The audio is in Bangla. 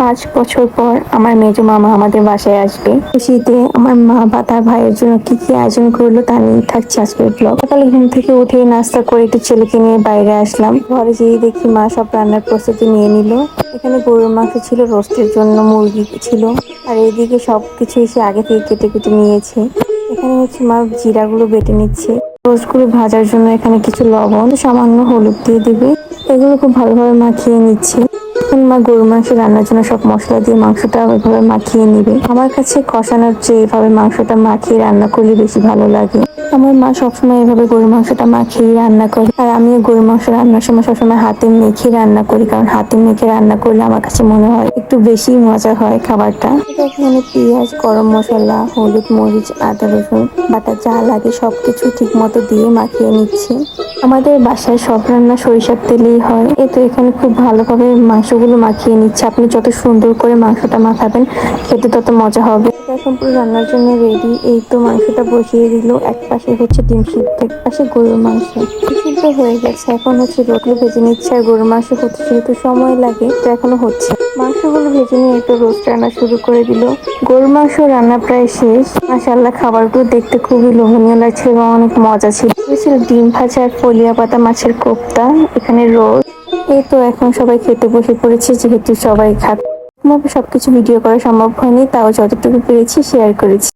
5 বছর পর আমার মেজো মামা আমাদের বাসায় আসবে। খুশিতে আমার মা বা তার ভাইয়ের জন্য কি কি আয়োজন করলো তা নিয়ে থাকছে আজকের ব্লগ। সকালে ঘুম থেকে উঠে নাস্তা করে একটু ছেলেকে নিয়ে বাইরে আসলাম। ঘরে যেয়ে দেখি মা সব রান্নার প্রস্তুতি নিয়ে নিল। এখানে গরুর মাংস ছিল, রোস্টের জন্য মুরগি ছিল, আর এইদিকে সবকিছু এসে আগে থেকে কেটে কেটে নিয়েছে। এখানে হচ্ছে মা জিরাগুলো বেটে নিচ্ছে। রোস্টগুলো ভাজার জন্য এখানে কিছু লবণ, সামান্য হলুদ দিয়ে দিবে। এগুলো খুব ভালোভাবে মাখিয়ে নিচ্ছে। এখন মা গরুর মাংস রান্নার জন্য সব মশলা দিয়ে মাংসটা ওইভাবে মাখিয়ে নিবে। আমার কাছে কষানোর চেয়ে এভাবে মাংসটা মাখিয়ে রান্না করলে বেশি ভালো লাগে। আমার মা সবসময় এভাবে গরুর মাংসটা মাখিয়ে রান্না করে, আর আমিও গরুর মাংস রান্নার সময় সবসময় হাতে মেখে রান্না করি, কারণ হাতে মেখে রান্না করলে আমার কাছে মনে হয় একটু বেশি মজা হয় খাবারটা। এখানে পেঁয়াজ, গরম মশলা, হলুদ, মরিচ, আদা, রসুন বাটা যা লাগে সবকিছু ঠিক মতো দিয়ে মাখিয়ে নিচ্ছি। আমাদের বাসায় সব রান্না সরিষার তেলেই হয়। তো এখানে খুব ভালোভাবে মাংসগুলো মাখিয়ে নিচ্ছে। আপনি যত সুন্দর করে মাংসটা মাখাবেন খেতে তত মজা হবে। এখন পুরো রান্নার জন্য রেডি। এই তো মাংসটা বসিয়ে দিল। এক পাশে হচ্ছে ডিম সিদ্ধ, এক পাশে গরুর মাংস। ডিম সিদ্ধ হয়ে গেছে, এখন হচ্ছে রোটগুলো ভেজে নিচ্ছে। আর গরুর মাংস হচ্ছে যেহেতু সময় লাগে, তো এখনো হচ্ছে। মাংসগুলো ভেজে নিয়ে একটু রোস্ট রান্না শুরু করে দিল। গরুর মাংস রান্না প্রায় শেষ। মাশাআল্লাহ, খাবারগুলো দেখতে খুবই লোভনীয় লাগছে এবং অনেক মজা ছিল। ডিম ভাজা আর ফলিয়া পাতা মাছের কোপ্তা, এখানে রোস্ট। এই তো এখন সবাই খেতে বসে পড়েছে, যেহেতু সবাই খাচ্ছে। সবকিছু ভিডিও করা সম্ভব হয়নি, তাও যতটুকু পেরেছি শেয়ার করেছি।